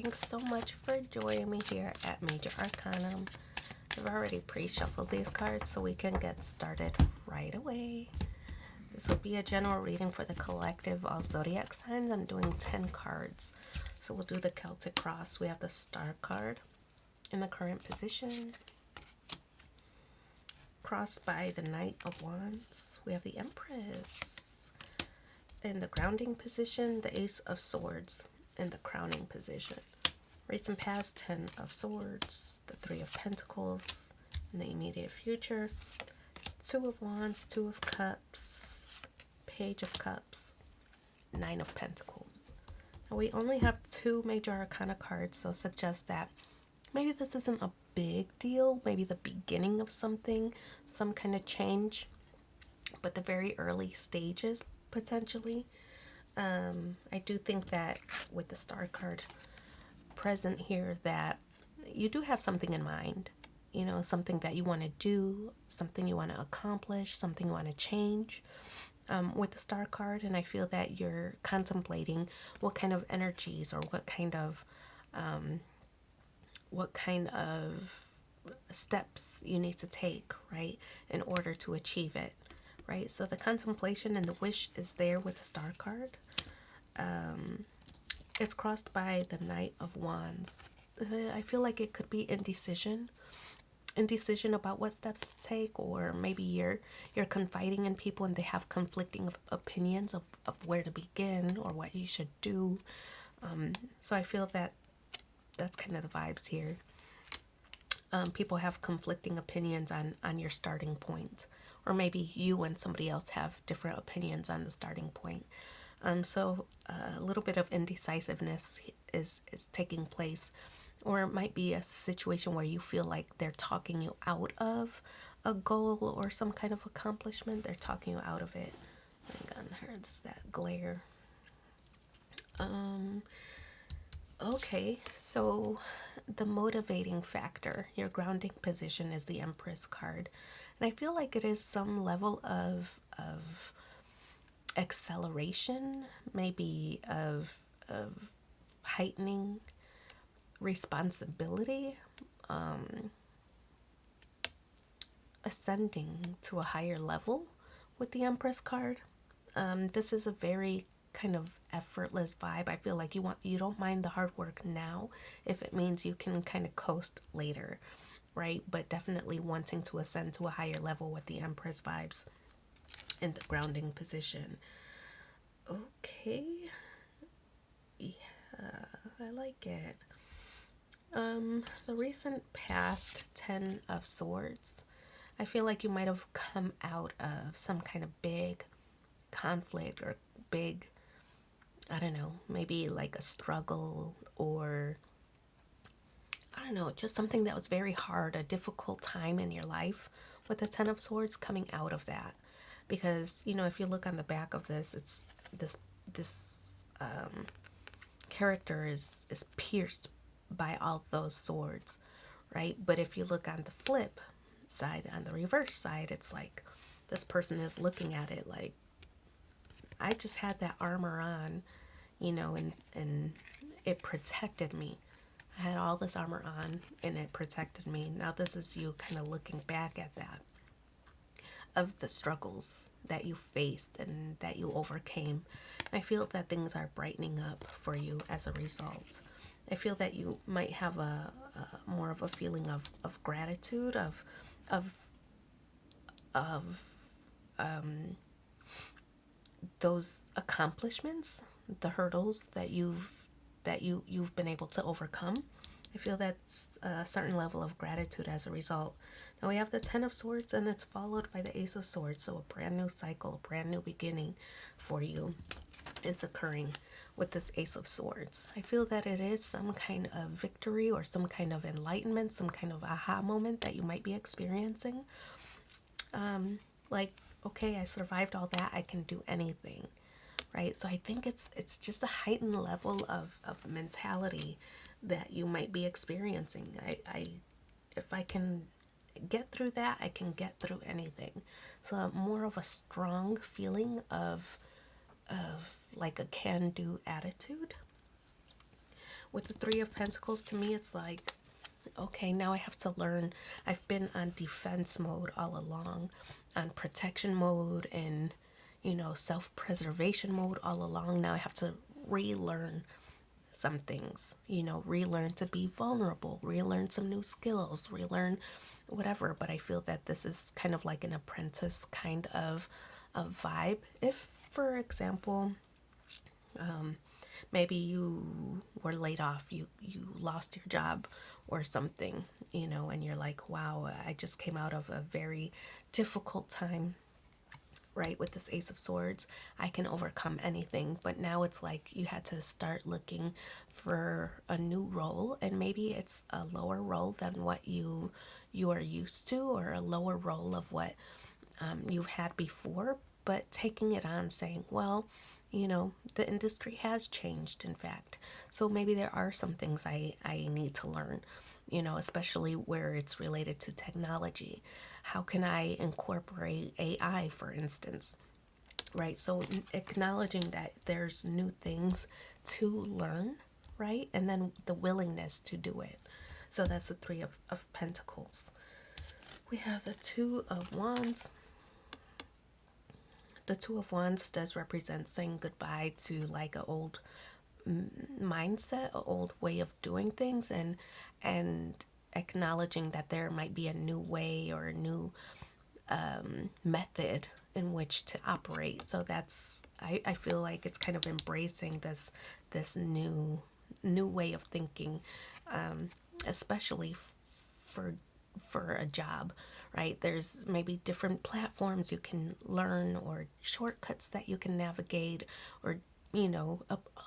Thanks so much for joining me here at Major Arcanum. I've already pre-shuffled these cards so we can get started right away. This will be a general reading for the collective all zodiac signs. I'm doing 10 cards. So we'll do the Celtic Cross. We have the Star card in the current position, crossed by the Knight of Wands. We have the Empress in the grounding position, the Ace of Swords in the crowning position. Recent past, 10 of Swords, the 3 of Pentacles in the immediate future, 2 of Wands, 2 of Cups, Page of Cups, 9 of Pentacles. Now we only have 2 major arcana cards, so suggest that maybe this isn't a big deal, maybe the beginning of something, some kind of change, but the very early stages potentially. I do think that with the Star card present here that you do have something in mind, you know, something that you want to do, something you want to accomplish, something you want to change with the Star card. And I feel that you're contemplating what kind of energies or what kind of steps you need to take, right, in order to achieve it, right? So the contemplation and the wish is there with the Star card. It's crossed by the Knight of Wands. I feel like it could be indecision about what steps to take, or maybe you're confiding in people and they have conflicting opinions of where to begin or what you should do. So I feel that that's kind of the vibes here. People have conflicting opinions on your starting point, or maybe you and somebody else have different opinions on the starting point. So a little bit of indecisiveness is taking place, or it might be a situation where you feel like they're talking you out of a goal or some kind of accomplishment. They're talking you out of it. My God, there's that glare. Okay, so the motivating factor, your grounding position, is the Empress card. And I feel like it is some level of acceleration, maybe of heightening responsibility, ascending to a higher level with the Empress card. This is a very kind of effortless vibe. I feel like you don't mind the hard work now if it means you can kind of coast later, right? But definitely wanting to ascend to a higher level with the Empress vibes in the grounding position. Okay, yeah, I like it. The recent past, 10 of Swords. I feel like you might have come out of some kind of big conflict or big, I don't know, maybe like a struggle, or I don't know, just something that was very hard, a difficult time in your life, with the 10 of Swords coming out of that. Because, you know, if you look on the back of this, it's this character is pierced by all those swords, right? But if you look on the flip side, on the reverse side, it's like this person is looking at it like, I just had that armor on, you know, and it protected me. I had all this armor on and it protected me. Now this is you kind of looking back at that, of the struggles that you faced and that you overcame. And I feel that things are brightening up for you as a result. I feel that you might have a more of a feeling of gratitude, of those accomplishments, the hurdles that you've been able to overcome. I feel that's a certain level of gratitude as a result. Now we have the 10 of Swords, and it's followed by the Ace of Swords. So a brand new cycle, a brand new beginning for you is occurring with this Ace of Swords. I feel that it is some kind of victory or some kind of enlightenment, some kind of aha moment that you might be experiencing. Like, okay, I survived all that, I can do anything, right? So I think it's just a heightened level of mentality that you might be experiencing. If I can get through that, I can get through anything. So more of a strong feeling of like a can-do attitude With the Three of Pentacles, to me, it's like, okay, now I have to learn. I've been on defense mode all along, on protection mode, and, self-preservation mode all along. Now I have to relearn some things, relearn to be vulnerable, relearn some new skills, relearn whatever. But I feel that this is kind of like an apprentice kind of vibe. If, for example, maybe you were laid off, you lost your job or something, and you're like, wow, I just came out of a very difficult time, right? With this Ace of Swords, I can overcome anything. But now it's like you had to start looking for a new role, and maybe it's a lower role than what you are used to, or a lower role of what you've had before. But taking it on, saying, well, the industry has changed, in fact. So maybe there are some things I need to learn, especially where it's related to technology. How can I incorporate AI, for instance? Right? So acknowledging that there's new things to learn, right? And then the willingness to do it. So that's the Three of Pentacles. We have the Two of Wands. The Two of Wands does represent saying goodbye to like an old mindset, an old way of doing things, and acknowledging that there might be a new way or a new method in which to operate. So that's, I feel like it's kind of embracing this new way of thinking, especially for a job, right? There's maybe different platforms you can learn, or shortcuts that you can navigate, or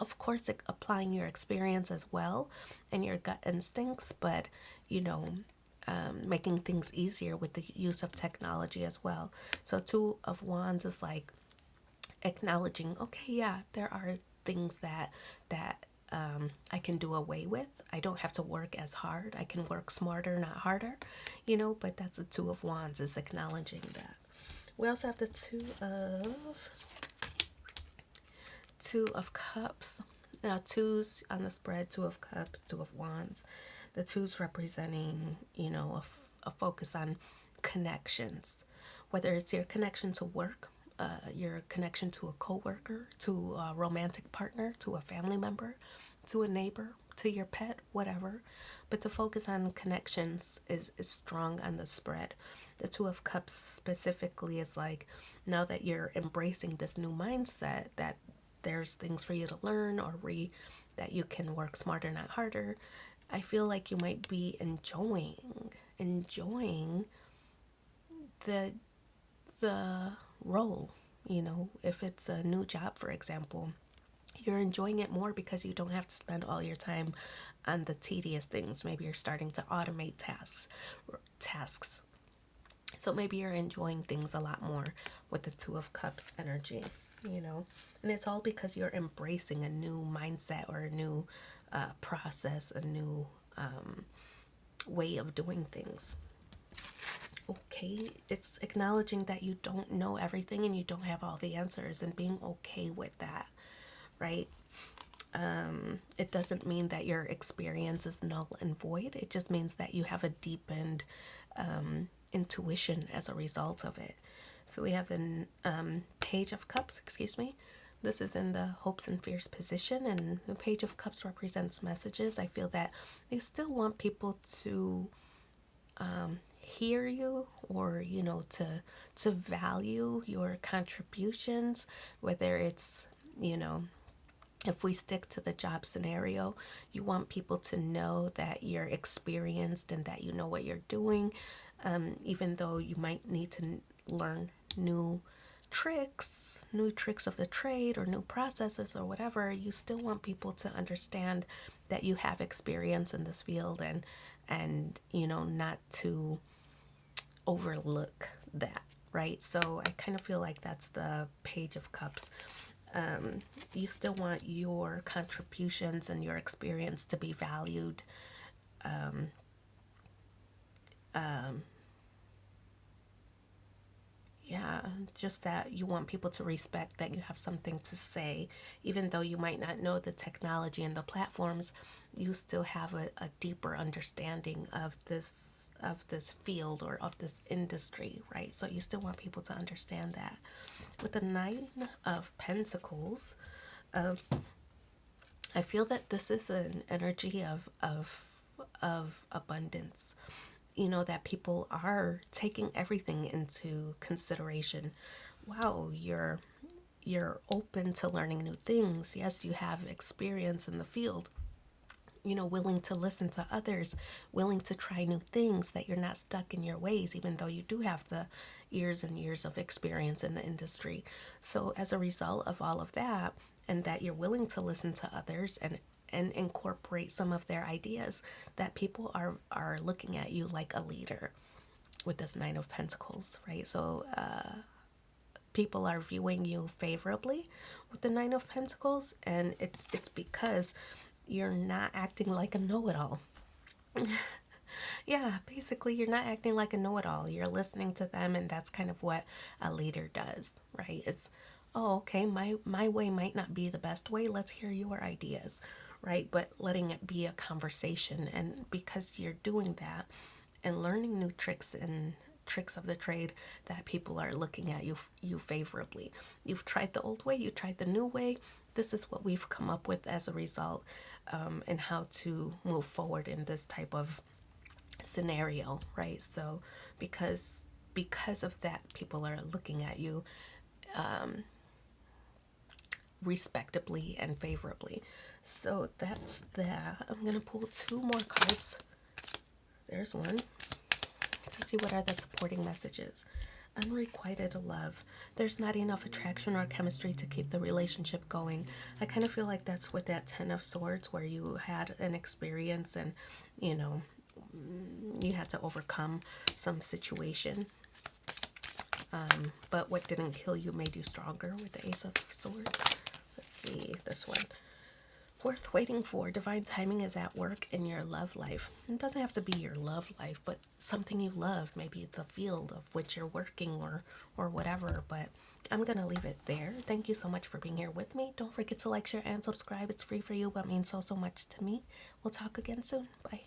of course, applying your experience as well and your gut instincts, but making things easier with the use of technology as well. So Two of Wands is like acknowledging, okay, yeah, there are things that I can do away with. I don't have to work as hard. I can work smarter, not harder, but that's the Two of Wands, is acknowledging that. We also have the Two of Cups. Now, twos on the spread, Two of Cups, Two of Wands. The twos representing, a focus on connections, whether it's your connection to work, your connection to a coworker, to a romantic partner, to a family member, to a neighbor, to your pet, whatever. But the focus on connections is strong on the spread. The Two of Cups specifically is like, now that you're embracing this new mindset, that there's things for you to learn, or that you can work smarter, not harder. I feel like you might be enjoying the role. If it's a new job, for example, you're enjoying it more because you don't have to spend all your time on the tedious things. Maybe you're starting to automate tasks. So maybe you're enjoying things a lot more with the Two of Cups energy, and it's all because you're embracing a new mindset, or a new process, a new way of doing things. Okay, it's acknowledging that you don't know everything and you don't have all the answers, and being okay with that, right? It doesn't mean that your experience is null and void. It just means that you have a deepened intuition as a result of it. So we have the Page of Cups, excuse me. This is in the hopes and fears position, and the Page of Cups represents messages. I feel that you still want people to hear you, or to value your contributions, whether it's, if we stick to the job scenario, you want people to know that you're experienced and that you know what you're doing, even though you might need to learn new tricks of the trade, or new processes, or whatever. You still want people to understand that you have experience in this field, and not to overlook that, right? So I kind of feel like that's the Page of Cups. You still want your contributions and your experience to be valued. Yeah, just that you want people to respect that you have something to say, even though you might not know the technology and the platforms, you still have a deeper understanding of this field or of this industry, right? So you still want people to understand that. With the Nine of Pentacles, I feel that this is an energy of abundance. You know, that people are taking everything into consideration. Wow, you're open to learning new things. Yes, you have experience in the field. You know, willing to listen to others, willing to try new things, that you're not stuck in your ways, even though you do have the years and years of experience in the industry. So, as a result of all of that, and that you're willing to listen to others and incorporate some of their ideas, that people are looking at you like a leader with this Nine of Pentacles, right? So, people are viewing you favorably with the Nine of Pentacles, and it's because you're not acting like a know-it-all. Yeah, basically you're not acting like a know-it-all. You're listening to them, and that's kind of what a leader does, right? It's, oh, okay, my way might not be the best way. Let's hear your ideas, right? But letting it be a conversation, and because you're doing that and learning new tricks of the trade, that people are looking at you favorably. You've tried the old way, you tried the new way. This is what we've come up with as a result, and how to move forward in this type of scenario, right? So because of that, people are looking at you respectably and favorably. So that's that. I'm gonna pull two more cards. There's one, to see what are the supporting messages. Unrequited love. There's not enough attraction or chemistry to keep the relationship going. I kind of feel like that's with that Ten of Swords, where you had an experience and, you know, you had to overcome some situation. But what didn't kill you made you stronger with the Ace of Swords. Let's see this one. Worth waiting for. Divine timing is at work in your love life. It doesn't have to be your love life, but something you love, maybe the field of which you're working, or whatever. But I'm gonna leave it there. Thank you so much for being here with me. Don't forget to like, share, and subscribe. It's free for you, but means so much to me. We'll talk again soon. Bye.